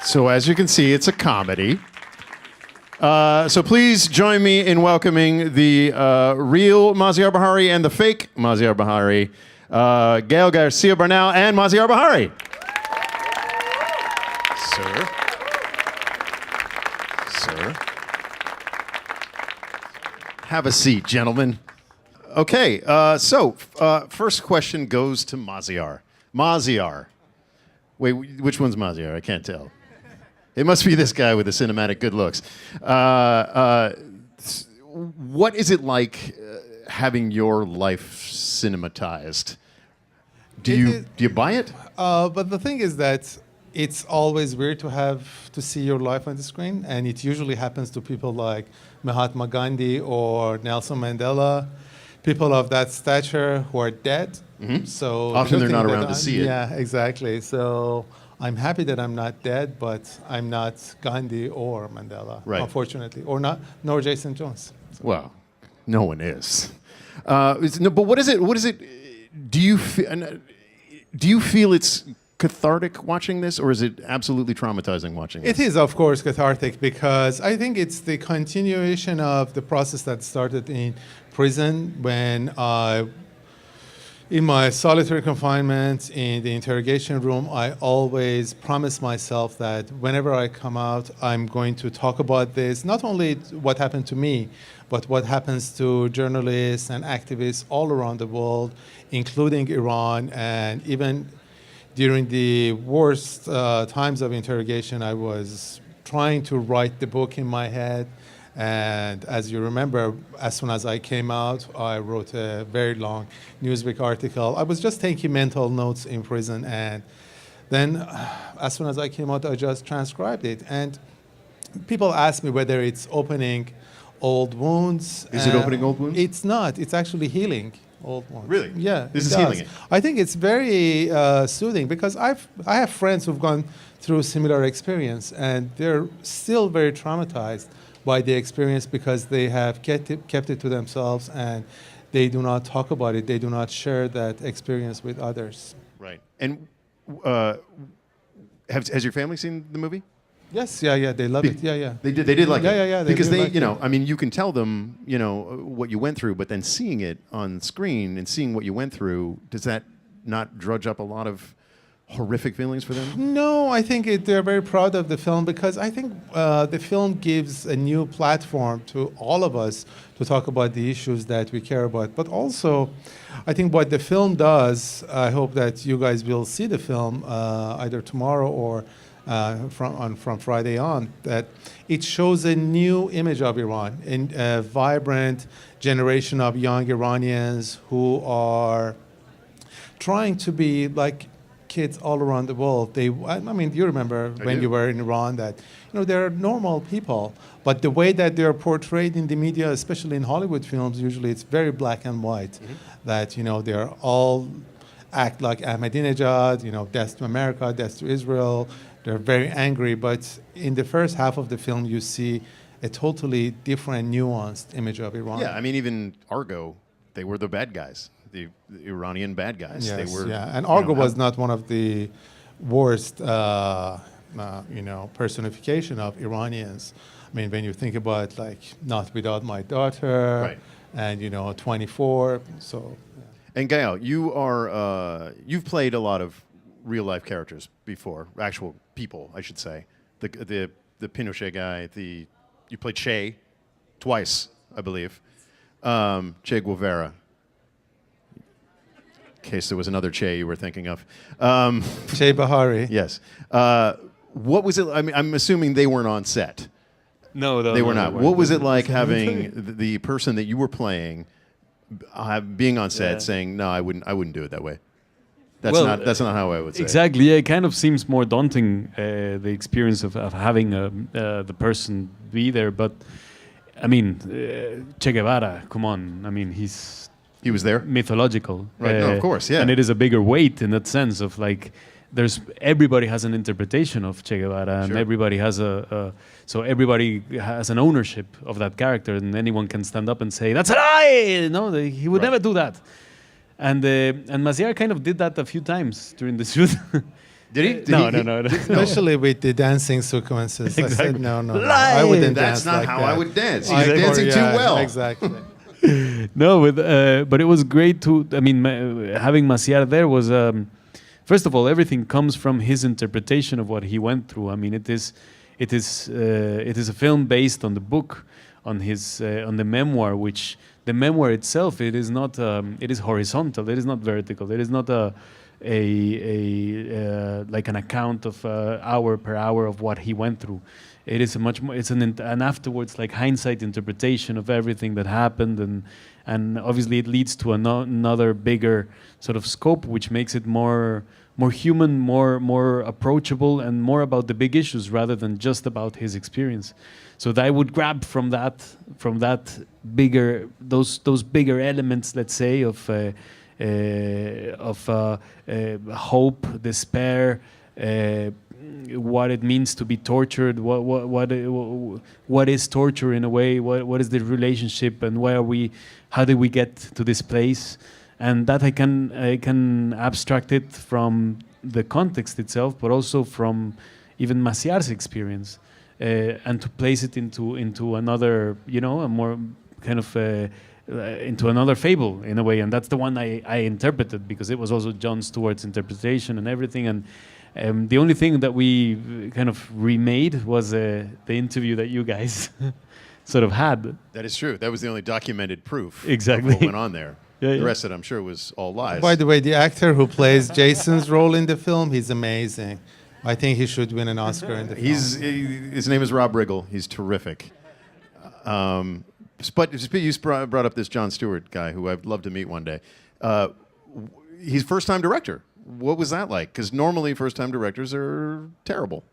So as you can see, it's a comedy. So please join me in welcoming the real Maziar Bahari and the fake Maziar Bahari, Gael, Garcia, Bernal, and Maziar Bahari. Sir. Have a seat, gentlemen. Okay, first question goes to Maziar. Maziar. Wait, which one's Maziar? I can't tell. It must be this guy with the cinematic good looks. What is it like having your life cinematized? Do you buy it? But the thing is that it's always weird to see your life on the screen, and it usually happens to people like Mahatma Gandhi or Nelson Mandela, people of that stature who are dead. Mm-hmm. So often they're not around to see it. Yeah, exactly. So I'm happy that I'm not dead, but I'm not Gandhi or Mandela, right, unfortunately, nor Jason Jones. So. Well, no one is. But what is it? What is it? Do you feel it's cathartic watching this, or is it absolutely traumatizing watching this? It is, of course, cathartic because I think it's the continuation of the process that started in prison when in my solitary confinement in the interrogation room, I always promised myself that whenever I come out, I'm going to talk about this, not only what happened to me, but what happens to journalists and activists all around the world, including Iran. And even during the worst times of interrogation, I was trying to write the book in my head. And as you remember, as soon as I came out, I wrote a very long Newsweek article. I was just taking mental notes in prison. And then as soon as I came out, I just transcribed it. And people ask me whether it's opening old wounds. Is it opening old wounds? It's not. It's actually healing old wounds. Really? Yeah. This is healing it. I think it's very soothing because I have friends who've gone through similar experience, and they're still very traumatized by the experience because they have kept it to themselves and they do not talk about it. They do not share that experience with others. Right. And has your family seen the movie? Yes. Yeah. They love it. Yeah. They did like it. Yeah. Because I mean, you can tell them, what you went through, but then seeing it on screen and seeing what you went through, does that not drudge up a lot of horrific feelings for them? No, I think they're very proud of the film because I think the film gives a new platform to all of us to talk about the issues that we care about. But also, I think what the film does, I hope that you guys will see the film either tomorrow or from Friday on, that it shows a new image of Iran, a vibrant generation of young Iranians who are trying to be like kids all around the world. I mean, you remember when you were in Iran that, they're normal people, but the way that they're portrayed in the media, especially in Hollywood films, usually it's very black and white, that, they're all act like Ahmadinejad, death to America, death to Israel. They're very angry, but in the first half of the film, you see a totally different, nuanced image of Iran. Yeah, I mean, even Argo, they were the bad guys. The Iranian bad guys. Yes, they were, and Argo was not one of the worst, personification of Iranians. I mean, when you think about like Not Without My Daughter, right, and 24. So. Yeah. And Gael, you've played a lot of real life characters before, actual people, I should say. The Pinochet guy. You played Che twice, I believe. Che Guevara. In case there was another Che you were thinking of. Che Bahari. Yes. What was it? I mean, I'm assuming they weren't on set. No, they were not. What was it like having the person that you were playing being on set saying, "No, I wouldn't do it that way." That's not how I would say. Exactly. Yeah, it kind of seems more daunting, the experience of having the person be there. But I mean, Che Guevara. Come on. I mean, he was there. Mythological. Right. No, of course. Yeah. And it is a bigger weight in that sense of like, everybody has an interpretation of Che Guevara, and everybody has so everybody has an ownership of that character, and anyone can stand up and say that's a lie. No, he would never do that. And Maziar kind of did that a few times during the shoot. Did he? Did No, he- no. Especially with the dancing sequences. I said, no. I Live. wouldn't That's dance not like how that. I would dance. I- He's dancing too yeah, well. Exactly. No, but it was great to. I mean, having Maziar there was. First of all, everything comes from his interpretation of what he went through. I mean, it is a film based on the book, on the memoir. Which the memoir itself, it is not. It is horizontal. It is not vertical. It is not like an account of hour per hour of what he went through. It is a much more. It's an afterwards like hindsight interpretation of everything that happened, and obviously it leads to another bigger sort of scope, which makes it more human, more approachable, and more about the big issues rather than just about his experience. So that I would grab from that bigger those bigger elements, let's say, of hope, despair. What it means to be tortured, what is torture in a way, what is the relationship, and how did we get to this place, and that I can abstract it from the context itself, but also from even Maziar's experience, and to place it into another, a more kind of into another fable in a way, and that's the one I interpreted because it was also Jon Stewart's interpretation and everything, and. The only thing that we kind of remade was the interview that you guys sort of had. That is true. That was the only documented proof Exactly. of what went on there. Yeah, The yeah. rest of it, I'm sure, was all lies. By the way, the actor who plays Jason's role in the film, he's amazing. I think he should win an Oscar in the film. His name is Rob Riggle. He's terrific. But you brought up this Jon Stewart guy, who I'd love to meet one day. He's first-time director. What was that like? Because normally first-time directors are terrible.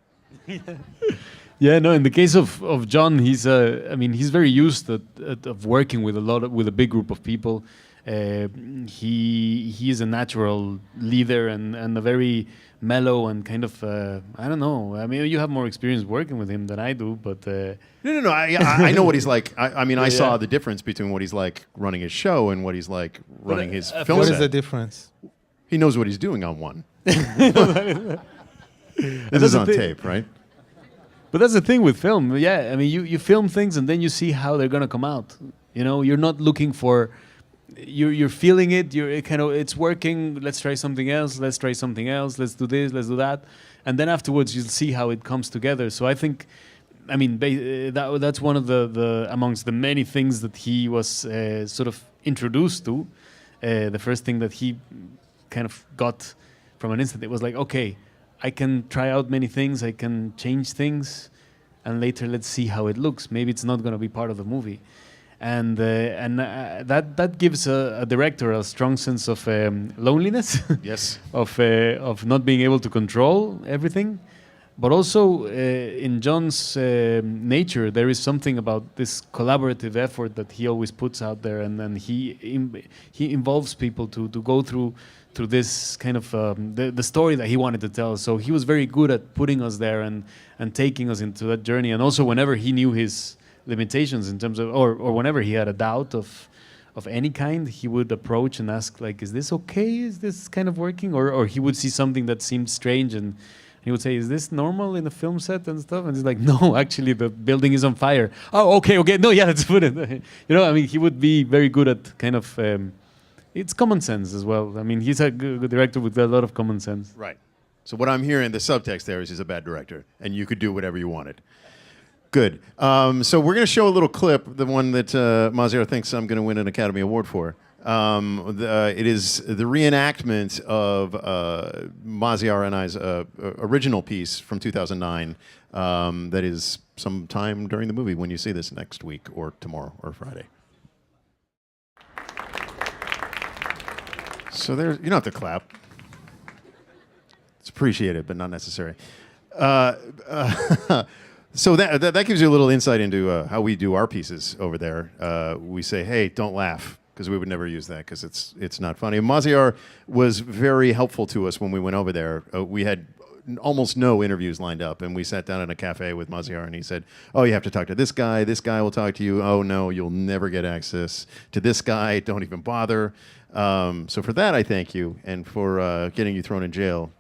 Yeah, no. In the case of John, he's he's very used of working with with a big group of people. He is a natural leader and a very mellow and kind of I don't know. I mean, you have more experience working with him than I do, but No. I know what he's like. I saw yeah. the difference between what he's like running his show and what he's like running his film What set. is the difference? He knows what he's doing on one. This is on the thing. tape, right? But that's the thing with film. Yeah, I mean, you film things and then you see how they're gonna come out. You know, you're not looking for. You're feeling it. It's working. Let's try something else. Let's try something else. Let's do this. Let's do that. And then afterwards, you'll see how it comes together. So I think, I mean, that's one of the amongst the many things that he was sort of introduced to. The first thing that he kind of got from an instant, it was like, okay, I can try out many things, I can change things, and later let's see how it looks. Maybe it's not going to be part of the movie, and that gives a director a strong sense of loneliness, Yes. of not being able to control everything, but also in John's nature there is something about this collaborative effort that he always puts out there, and then he involves people to go through this kind of the story that he wanted to tell. So he was very good at putting us there and taking us into that journey. And also whenever he knew his limitations in terms of, or whenever he had a doubt of any kind, he would approach and ask like, is this okay? Is this kind of working? Or he would see something that seemed strange and he would say, is this normal in a film set and stuff? And he's like, no, actually the building is on fire. Oh, okay. No, yeah, let's put it. You know, I mean, he would be very good at kind of, it's common sense as well. I mean, he's a good director with a lot of common sense. Right. So what I'm hearing, the subtext there is he's a bad director, and you could do whatever you wanted. Good. So we're going to show a little clip, the one that Maziar thinks I'm going to win an Academy Award for. It is the reenactment of Maziar and I's original piece from 2009. That is sometime during the movie when you see this next week or tomorrow or Friday. So there's, you don't have to clap. It's appreciated, but not necessary. So that gives you a little insight into how we do our pieces over there. We say, hey, don't laugh, because we would never use that, because it's not funny. Maziar was very helpful to us when we went over there. We had almost no interviews lined up, and we sat down in a cafe with Maziar, and he said, oh, you have to talk to this guy will talk to you. Oh, no, you'll never get access to this guy. Don't even bother. So for that, I thank you, and for getting you thrown in jail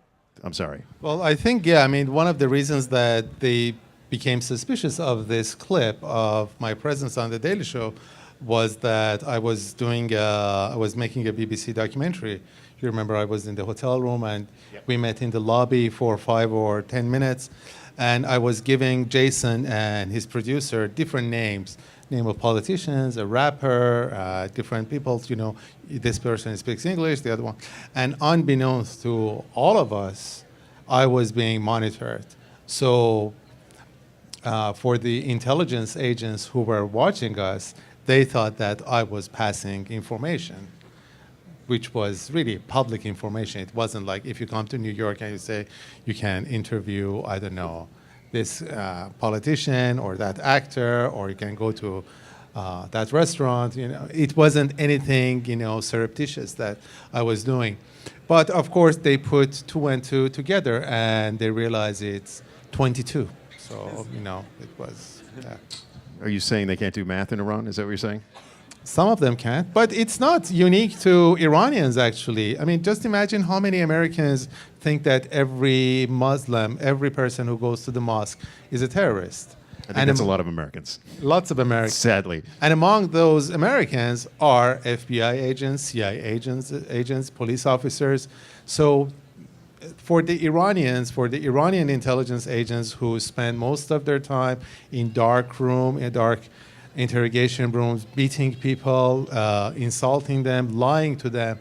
I'm sorry. Well, I think, yeah, I mean, one of the reasons that they became suspicious of this clip of my presence on The Daily Show was that I was making a BBC documentary. You remember I was in the hotel room and we met in the lobby for 5 or 10 minutes. And I was giving Jason and his producer different names, name of politicians, a rapper, different people, you know, this person speaks English, the other one. And unbeknownst to all of us, I was being monitored. So for the intelligence agents who were watching us, they thought that I was passing information, which was really public information. It wasn't like if you come to New York and you say you can interview, I don't know, this politician or that actor, or you can go to that restaurant. You know, it wasn't anything, you know, surreptitious that I was doing. But of course, they put 2 and 2 together and they realized it's 22. So, you know, it was. Are you saying they can't do math in Iran? Is that what you're saying? Some of them can't, but it's not unique to Iranians, actually. I mean, just imagine how many Americans think that every Muslim, every person who goes to the mosque is a terrorist. I think that's a lot of Americans. Lots of Americans. Sadly. And among those Americans are FBI agents, CIA agents, police officers. So for the Iranians, for the Iranian intelligence agents who spend most of their time in dark interrogation rooms, beating people, insulting them, lying to them,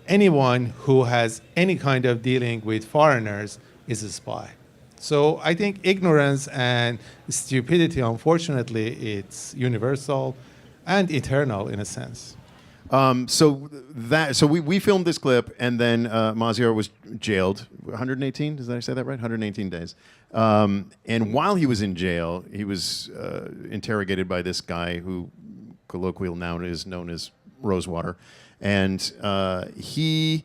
anyone who has any kind of dealing with foreigners is a spy. So I think ignorance and stupidity, unfortunately, it's universal and eternal in a sense. So we filmed this clip, and then Maziar was jailed 118. Did I say that right? 118 days. And while he was in jail, he was interrogated by this guy who, colloquial noun, is known as Rosewater, and he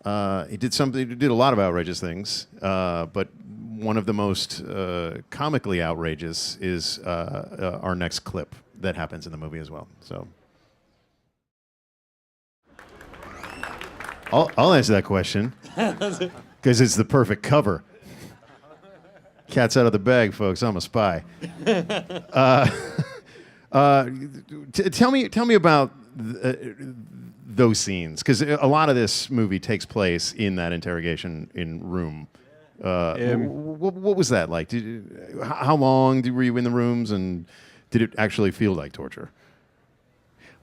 did something. He did a lot of outrageous things, but one of the most comically outrageous is our next clip that happens in the movie as well. So. I'll answer that question because it's the perfect cover. Cat's out of the bag, folks. I'm a spy. Tell me about those scenes, because a lot of this movie takes place in that interrogation room. What was that like? How long were you in the rooms, and did it actually feel like torture?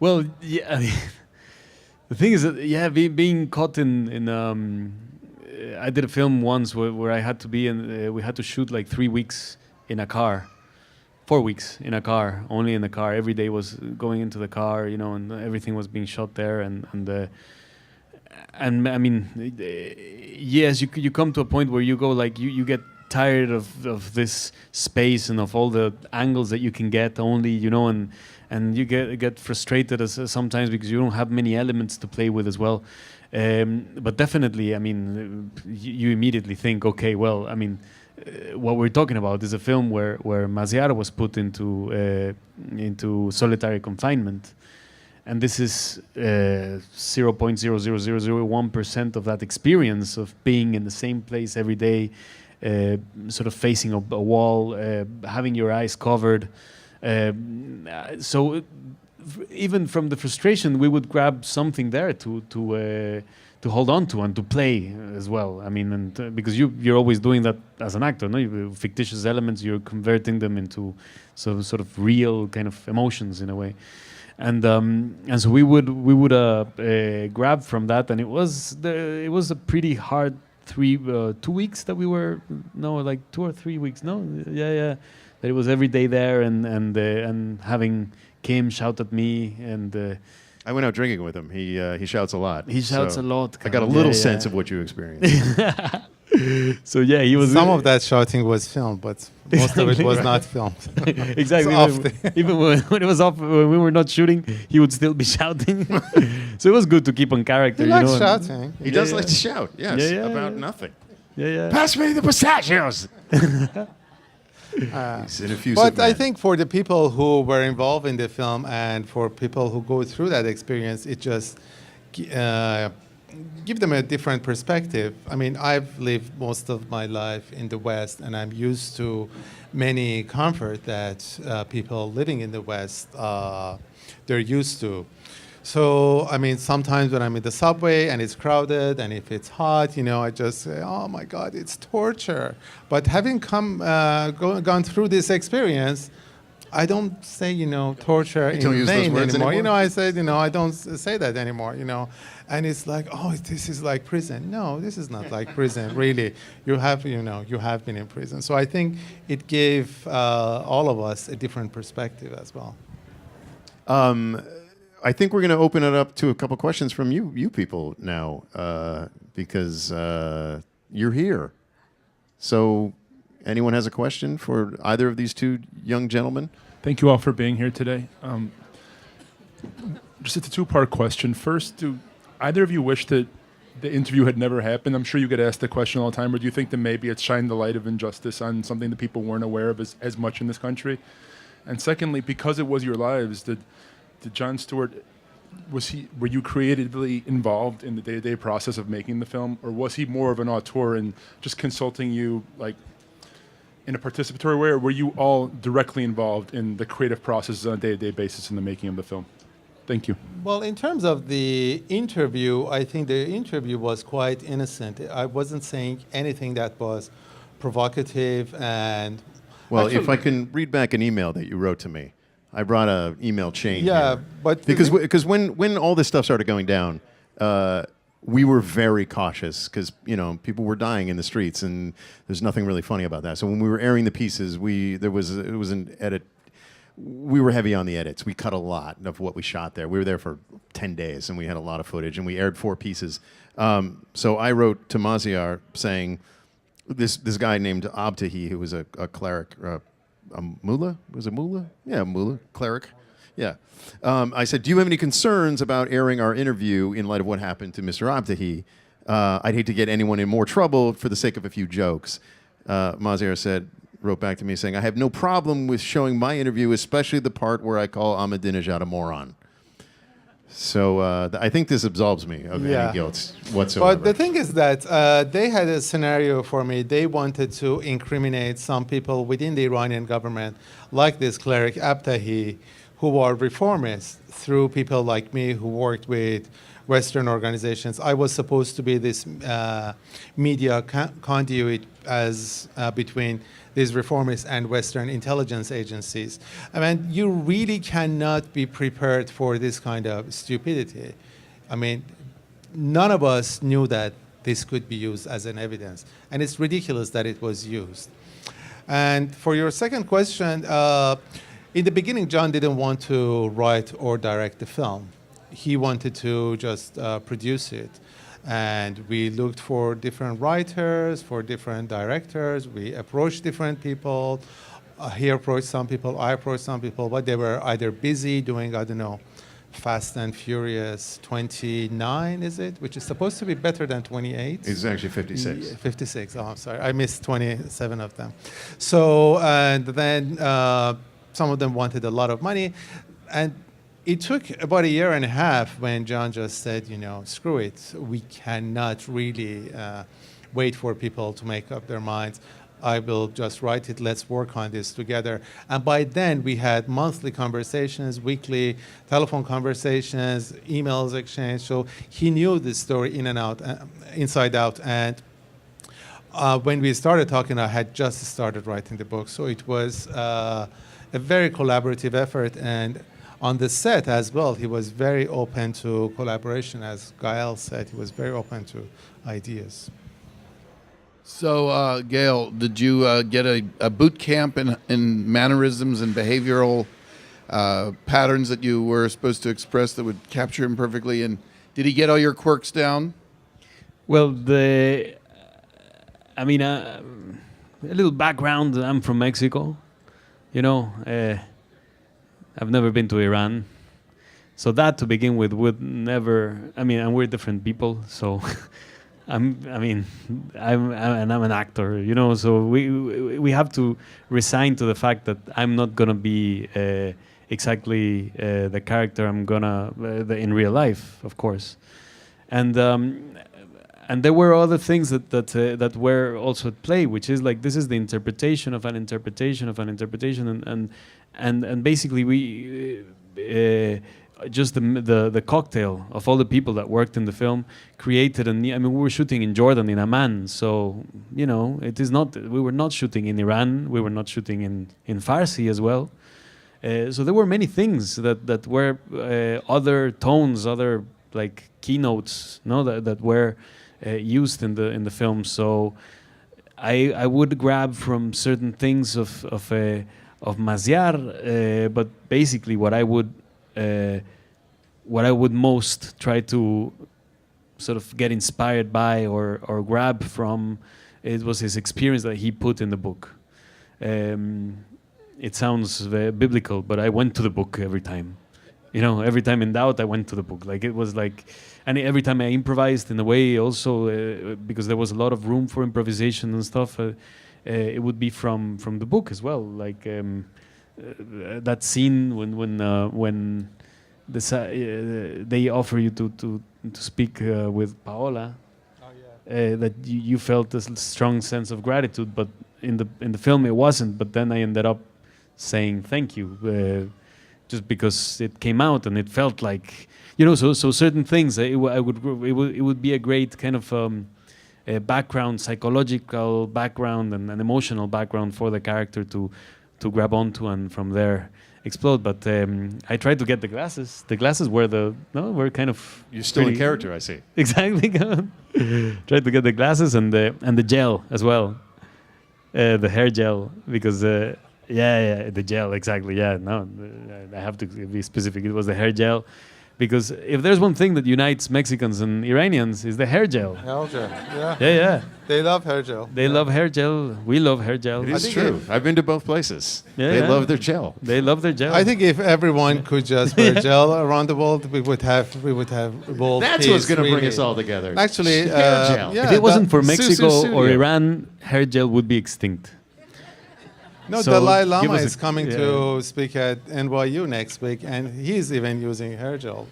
Well, yeah. I mean, the thing is that, yeah, being caught in I did a film once where I had to be in, we had to shoot like 3 weeks in a car, 4 weeks in a car, only in the car. Every day was going into the car, you know, and everything was being shot there. And I mean, yes, you come to a point where you go like, you get tired of this space and of all the angles that you can get only, you know, and you get frustrated sometimes because you don't have many elements to play with as well. But definitely, I mean, you immediately think, okay, well, I mean, what we're talking about is a film where Maziar was put into solitary confinement, and this is 0.00001% of that experience of being in the same place every day, sort of facing a wall, having your eyes covered. So even from the frustration, we would grab something there to hold on to and to play as well. I mean, and because you're always doing that as an actor, no? Fictitious elements, you're converting them into sort of real kind of emotions in a way. And so we would grab from that, and it was a pretty hard 2 weeks that we were, no, like 2 or 3 weeks, no, yeah. That it was every day there, and having Kim shout at me, and I went out drinking with him. He shouts a lot. He shouts a lot. I got a little sense of what you experienced. So yeah, he was. Some of that shouting was filmed, but most of it was not filmed. Exactly. Even when it was off, when we were not shooting, he would still be shouting. So it was good to keep on character. He likes shouting. He does like to shout. Yes, about nothing. Yeah. Pass me the pistachios. But I think for the people who were involved in the film and for people who go through that experience, it just give them a different perspective. I mean, I've lived most of my life in the West, and I'm used to many comfort that people living in the West they're used to. So, I mean, sometimes when I'm in the subway and it's crowded and if it's hot, I just say, oh my God, it's torture. But having gone through this experience, I don't say, torture in don't use those vain words anymore. anymore? I said, I don't say that anymore, And it's like, oh, this is like prison. No, this is not like prison, really. You have been in prison. So I think it gave all of us a different perspective as well. I think we're going to open it up to a couple questions from you people now, because you're here. So, anyone has a question for either of these two young gentlemen? Thank you all for being here today. Just a two-part question. First, do either of you wish that the interview had never happened? I'm sure you get asked the question all the time, or do you think that maybe it's shined the light of injustice on something that people weren't aware of as much in this country? And secondly, because it was your lives, did Jon Stewart, were you creatively involved in the day-to-day process of making the film, or was he more of an auteur and just consulting you like in a participatory way, or were you all directly involved in the creative process on a day-to-day basis in the making of the film? Thank you. Well, in terms of the interview, I think the interview was quite innocent. I wasn't saying anything that was provocative and... Well, if I can read back an email that you wrote to me. I brought an email chain Yeah, here. but... Because when all this stuff started going down, we were very cautious because, people were dying in the streets and there's nothing really funny about that. So when we were airing the pieces, it was an edit. We were heavy on the edits. We cut a lot of what we shot there. We were there for 10 days and we had a lot of footage and we aired 4 pieces. So I wrote to Maziar saying, this guy named Abtahi, who was a cleric, a mullah? Was it mullah? Yeah, mullah, cleric. Yeah. I said, do you have any concerns about airing our interview in light of what happened to Mr. Abtahi? I'd hate to get anyone in more trouble for the sake of a few jokes. Maziar wrote back to me saying, I have no problem with showing my interview, especially the part where I call Ahmadinejad a moron. So I think this absolves me of any guilt whatsoever. But the thing is that they had a scenario for me. They wanted to incriminate some people within the Iranian government, like this cleric Abtahi, who are reformists, through people like me who worked with Western organizations. I was supposed to be this media conduit as between these reformists and Western intelligence agencies. I mean, you really cannot be prepared for this kind of stupidity. I mean, none of us knew that this could be used as an evidence, and it's ridiculous that it was used. And for your second question, in the beginning, Jon didn't want to write or direct the film. He wanted to just produce it. And we looked for different writers, for different directors. We approached different people. He approached some people, I approached some people, but they were either busy doing, I don't know, Fast and Furious 29, is it? Which is supposed to be better than 28. It's actually 56. Yeah, 56, oh, I'm sorry. I missed 27 of them. So, and then some of them wanted a lot of money. And it took about 1.5 years when Jon just said, screw it. We cannot really wait for people to make up their minds. I will just write it. Let's work on this together. And by then, we had monthly conversations, weekly telephone conversations, emails exchanged. So he knew this story in and out, inside out. And when we started talking, I had just started writing the book. So it was a very collaborative effort. And on the set as well, he was very open to collaboration. As Gael said, he was very open to ideas. So, Gael, did you get a boot camp in mannerisms and behavioral patterns that you were supposed to express that would capture him perfectly? And did he get all your quirks down? Well, a little background. I'm from Mexico. I've never been to Iran. So that, to begin with, would never... and we're different people, so... I'm an actor, so we have to resign to the fact that I'm not going to be exactly the character I'm going to... in real life, of course. and there were other things that were also at play, which is like this is the interpretation of an interpretation of an interpretation, and basically we just the cocktail of all the people that worked in the film created I mean, we were shooting in Jordan, in Amman, so you know it is not, we were not shooting in Iran, we were not shooting in Farsi as well. So there were many things that were other tones, other like keynotes, no, that were used in the film. So I would grab from certain things of Maziar, but basically what I would most try to sort of get inspired by or grab from, it was his experience that he put in the book. It sounds biblical, but I went to the book every time. You know, every time in doubt, I went to the book. Like it was like, and every time I improvised in a way also, because there was a lot of room for improvisation and stuff, it would be from the book as well. Like that scene when they offer you to speak with Paola, that you felt a strong sense of gratitude, but in the film it wasn't. But then I ended up saying thank you, just because it came out and it felt like, you know, so certain things it would be a great kind of a background, psychological background and emotional background for the character to grab onto and from there explode. But I tried to get the glasses. The glasses were were kind of, You're still in pretty- character, I see. Exactly. Tried to get the glasses and the gel as well, the hair gel, because the gel, exactly. Yeah, no, I have to be specific. It was the hair gel, because if there's one thing that unites Mexicans and Iranians is the hair gel. Hair gel. Yeah. Yeah. They love hair gel. They love hair gel. We love hair gel. It is think true. I've been to both places. Yeah, They yeah. love their gel. They love their gel. I think if everyone could just wear gel around the world, we would have world That's peace, what's going to bring really. us all together. Actually, Hair gel. yeah, if it wasn't for Susu Mexico or Studio. Iran, hair gel would be extinct. No, So Dalai give Lama us a- is coming yeah. to speak at NYU next week, and he's even using hair gel.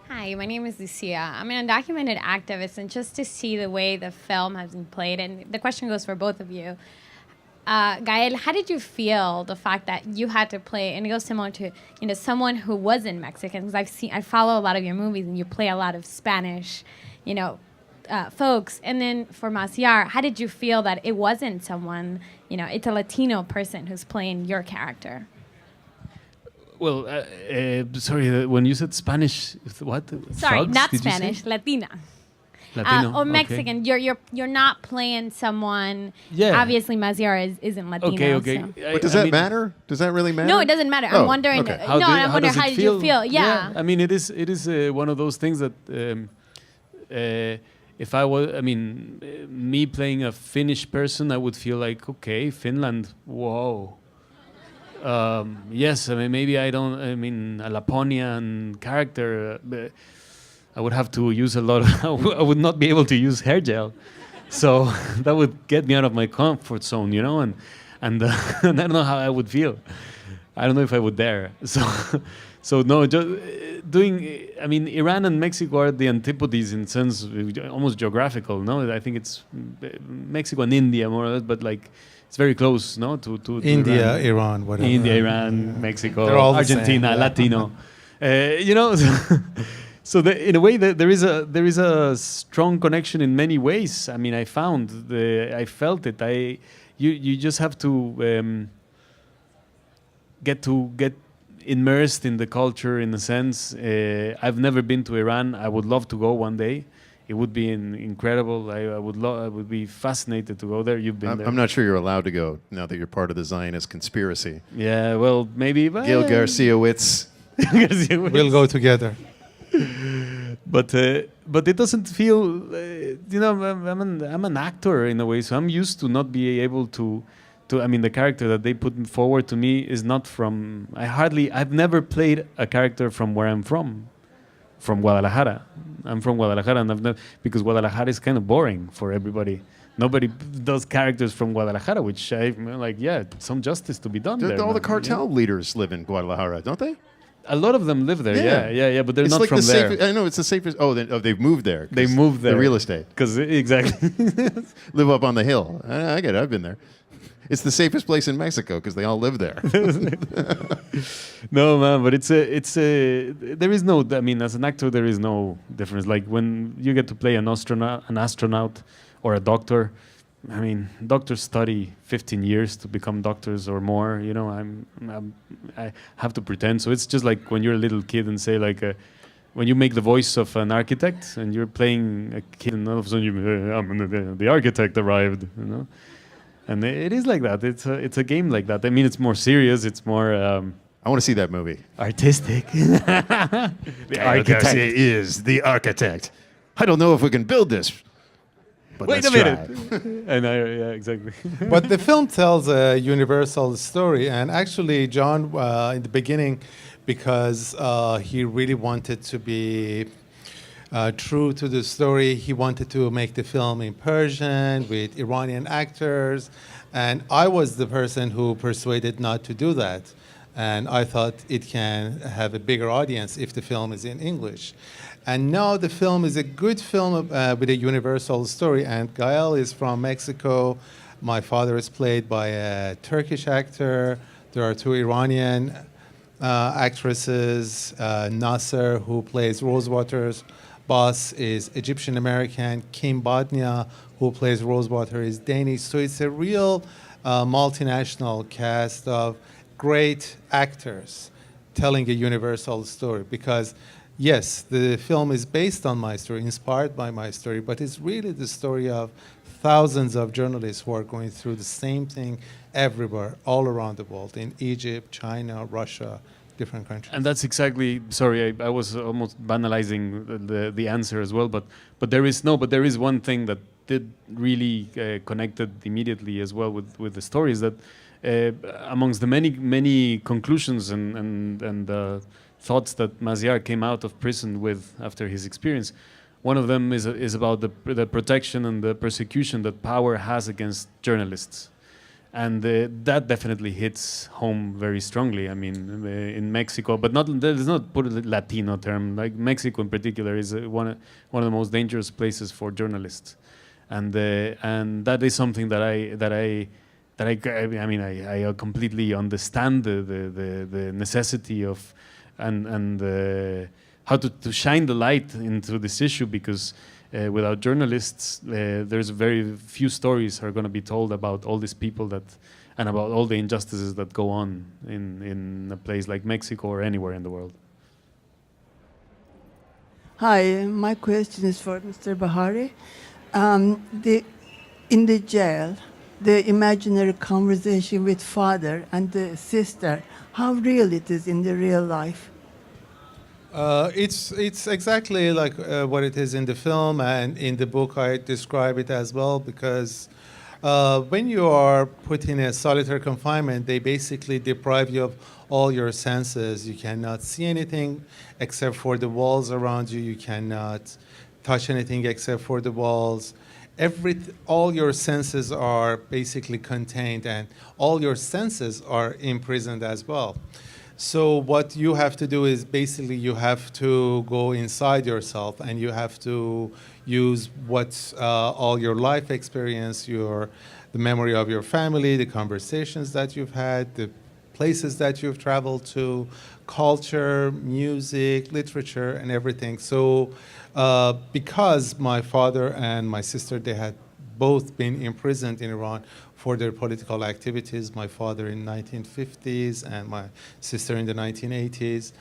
Hi, my name is Lucia. I'm an undocumented activist, and just to see the way the film has been played, and the question goes for both of you. Gael, how did you feel the fact that you had to play, and it goes similar to someone who wasn't Mexican? Because I follow a lot of your movies, and you play a lot of Spanish, folks. And then for Maziar, how did you feel that it wasn't someone, it's a Latino person who's playing your character? Well, sorry, when you said Spanish, what? Sorry, Thugs, not did you say? Spanish, Latina. Latino, Or okay. Mexican. You're not playing someone. Yeah. Obviously, Maziar isn't Latino. Okay. so- But does that matter? Does that really matter? No, it doesn't matter. Oh, I'm wondering. okay. I'm wondering does it how did you feel? Yeah. I mean, it is one of those things that if I was, me playing a Finnish person, I would feel like, okay, Finland, whoa. Yes, maybe I don't. A Laponian character. I would have to use a lot of. I would not be able to use hair gel, so that would get me out of my comfort zone, and and I don't know how I would feel. I don't know if I would dare. So no, just doing. Iran and Mexico are the antipodes in sense, almost geographical. No, I think it's Mexico and India more or less, but like. It's very close, no, to India, Iran. Iran, whatever. India, Iran, Mexico, They're all the Argentina, same, yeah. Latino. So in a way, there is a strong connection in many ways. I felt it. You just have to get immersed in the culture in a sense. I've never been to Iran. I would love to go one day. It would be incredible. I would be fascinated to go there. You've been there. I'm not sure you're allowed to go now that you're part of the Zionist conspiracy. Yeah, well, maybe. Gail Garciawicz. We'll go together. But it doesn't feel. I'm an actor in a way, so I'm used to not be able to. The character that they put forward to me is not from. I've never played a character from where I'm from Guadalajara. I'm from Guadalajara, and because Guadalajara is kind of boring for everybody. Nobody does characters from Guadalajara, which I'm like, yeah, some justice to be done there. All the man. cartel leaders live in Guadalajara, don't they? A lot of them live there. Yeah. Yeah. But they're It's not like from the there. safest. I know it's the safest. Oh, they've moved there. They 'cause moved there. The real estate. Because exactly. Live up on the hill. I get it. I've been there. It's the safest place in Mexico because they all live there. No, man, but there is no. I mean, as an actor, there is no difference. Like when you get to play an astronaut, or a doctor. I mean, doctors study 15 years to become doctors or more. You know, I have to pretend. So it's just like when you're a little kid and say like, when you make the voice of an architect and you're playing a kid, and all of a sudden the architect arrived. You know, and it is like that. It's a game like that. I mean, it's more serious. It's more. I want to see that movie. Artistic. The Gael Garcia is the architect. I don't know if we can build this. But Wait a let's minute. try. Yeah, exactly. But the film tells a universal story, and actually, John, in the beginning, because he really wanted to be true to the story, he wanted to make the film in Persian with Iranian actors, and I was the person who persuaded not to do that. And I thought it can have a bigger audience if the film is in English. And now the film is a good film with a universal story. And Gael is from Mexico. My father is played by a Turkish actor. There are two Iranian actresses. Nasser, who plays Rosewater's boss, is Egyptian American. Kim Bodnia, who plays Rosewater, is Danish. So it's a real multinational cast of great actors telling a universal story, because yes, the film is based on my story, inspired by my story, but it's really the story of thousands of journalists who are going through the same thing everywhere, all around the world, in Egypt, China, Russia, different countries. And that's exactly. Sorry, I was almost banalizing the answer as well. But there is one thing that did really connected immediately as well with the stories, that amongst the many conclusions and thoughts that Maziar came out of prison with after his experience, one of them is about the protection and the persecution that power has against journalists. And that definitely hits home very strongly. I mean, in Mexico, but let's not put a Latino term. Like Mexico in particular is one of the most dangerous places for journalists, and that is something that I completely understand the necessity of and how to shine the light into this issue, because without journalists, there's very few stories are going to be told about all these people and about all the injustices that go on in a place like Mexico or anywhere in the world. Hi, my question is for Mr. Bahari. In the jail, the imaginary conversation with father and the sister, how real it is in the real life? It's exactly like what it is in the film, and in the book I describe it as well, because when you are put in a solitary confinement, they basically deprive you of all your senses. You cannot see anything except for the walls around you. You cannot touch anything except for the walls. All your senses are basically contained, and all your senses are imprisoned as well. So what you have to do is basically you have to go inside yourself, and you have to use all your life experience, the memory of your family, the conversations that you've had, the places that you've traveled to, culture, music, literature, and everything. So because my father and my sister, they had both been imprisoned in Iran for their political activities, my father in 1950s and my sister in the 1980s.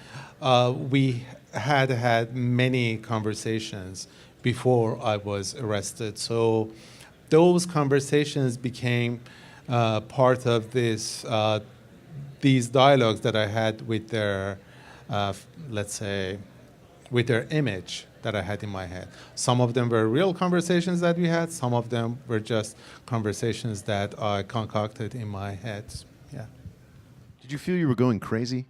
We had many conversations before I was arrested. So those conversations became part of these dialogues that I had with their, let's say, with their image that I had in my head. Some of them were real conversations that we had. Some of them were just conversations that I concocted in my head. Yeah. Did you feel you were going crazy?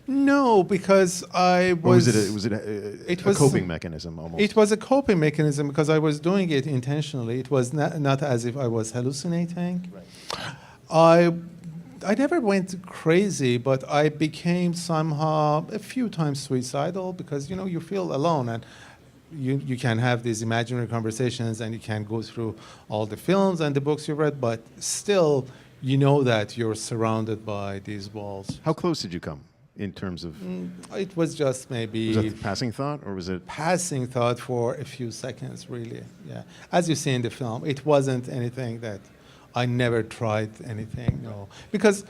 No, because I was. Or was it a coping mechanism almost? It was a coping mechanism because I was doing it intentionally. It was not as if I was hallucinating. Right. I never went crazy, but I became somehow a few times suicidal because you feel alone, and you can have these imaginary conversations and you can go through all the films and the books you read, but still you know that you're surrounded by these walls. How close did you come in terms of? It was just maybe Was that a passing thought, or was it? passing thought for a few seconds, really. Yeah, as you see in the film, it wasn't anything that I never tried anything. No, because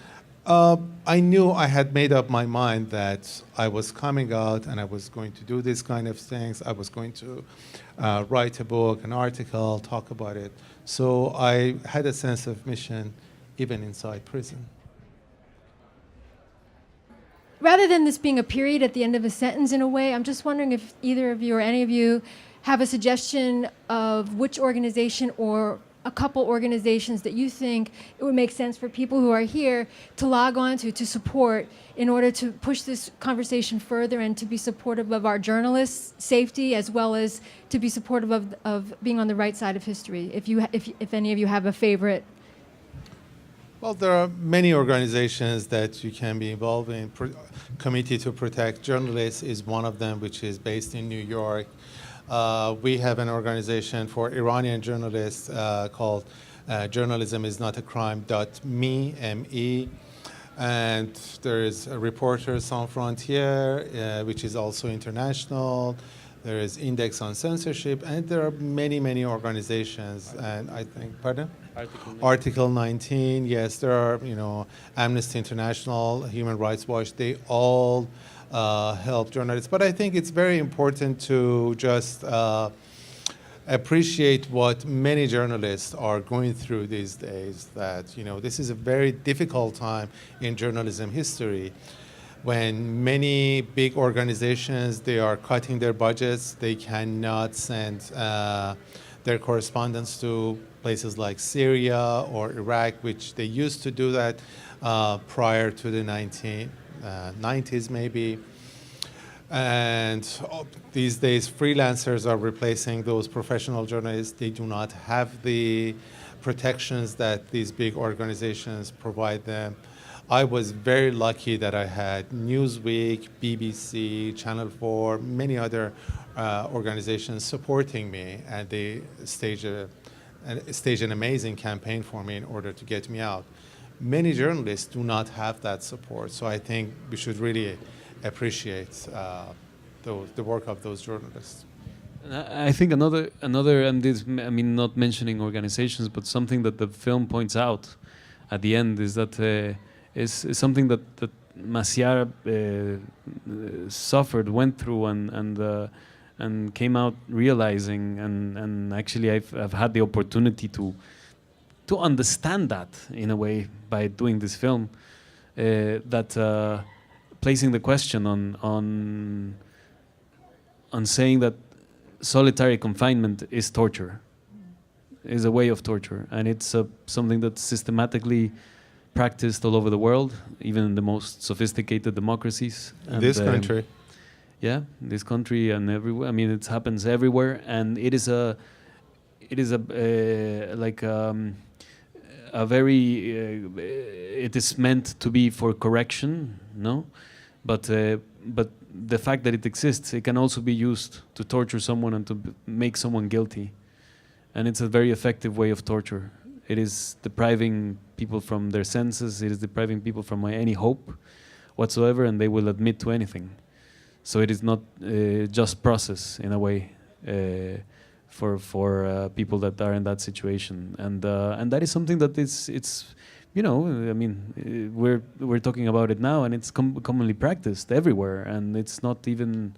I knew I had made up my mind that I was coming out and I was going to do these kind of things. I was going to write a book, an article, talk about it. So I had a sense of mission even inside prison. Rather than this being a period at the end of a sentence in a way, I'm just wondering if either of you or any of you have a suggestion of which organization or a couple organizations that you think it would make sense for people who are here to log on to support in order to push this conversation further and to be supportive of our journalists' safety as well as to be supportive of being on the right side of history. If any of you have a favorite. Well, there are many organizations that you can be involved in. Committee to Protect Journalists is one of them, which is based in New York. We have an organization for Iranian journalists called Journalism is Not a Crime.me, M-E. And there is Reporters Sans Frontières, which is also international. There is Index on Censorship, and there are many, many organizations. And I think, pardon? Article 19, yes, there are, Amnesty International, Human Rights Watch, they all help journalists. But I think it's very important to just appreciate what many journalists are going through these days, that, this is a very difficult time in journalism history when many big organizations, they are cutting their budgets, they cannot send their correspondents to places like Syria or Iraq, which they used to do that prior to the 1990s maybe. And these days, freelancers are replacing those professional journalists. They do not have the protections that these big organizations provide them. I was very lucky that I had Newsweek, BBC, Channel 4, many other organizations supporting me, and they staged an amazing campaign for me in order to get me out. Many journalists do not have that support, so I think we should really appreciate the work of those journalists. I think another, and this, I mean, not mentioning organizations, but something that the film points out at the end is that is something that Maziar suffered, went through, and came out realizing, and actually I've had the opportunity to understand that in a way by doing this film, that placing the question on saying that solitary confinement is torture, is a way of torture, and it's something that's systematically practiced all over the world, even in the most sophisticated democracies. In this country. Yeah, this country and everywhere. I mean, it happens everywhere, and it is a very. It is meant to be for correction, no, but the fact that it exists, it can also be used to torture someone and to make someone guilty, and it's a very effective way of torture. It is depriving people from their senses. It is depriving people from any hope whatsoever, and they will admit to anything. So it is not just process in a way for people that are in that situation, and that is something that it's I mean, we're talking about it now, and it's commonly practiced everywhere, and it's not even.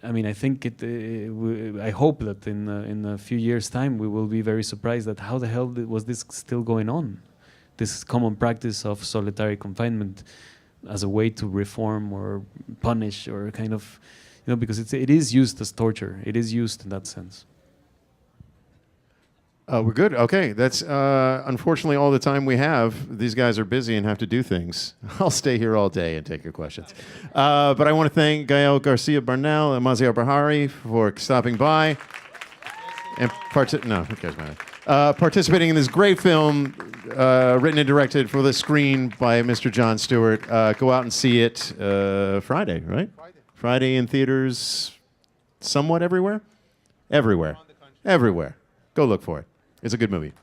I mean, I think I hope that in a few years' time we will be very surprised at how the hell was this still going on, this common practice of solitary confinement as a way to reform or punish or kind of, because it is used as torture. It is used in that sense. We're good. Okay, that's unfortunately all the time we have. These guys are busy and have to do things. I'll stay here all day and take your questions. But I want to thank Gael, Garcia, Bernal, and Maziar Bahari for stopping by. And who cares, man? participating in this great film, written and directed for the screen by Mr. Jon Stewart. Go out and see it Friday, right? Friday in theaters, somewhat everywhere? Everywhere. Everywhere. Go look for it. It's a good movie.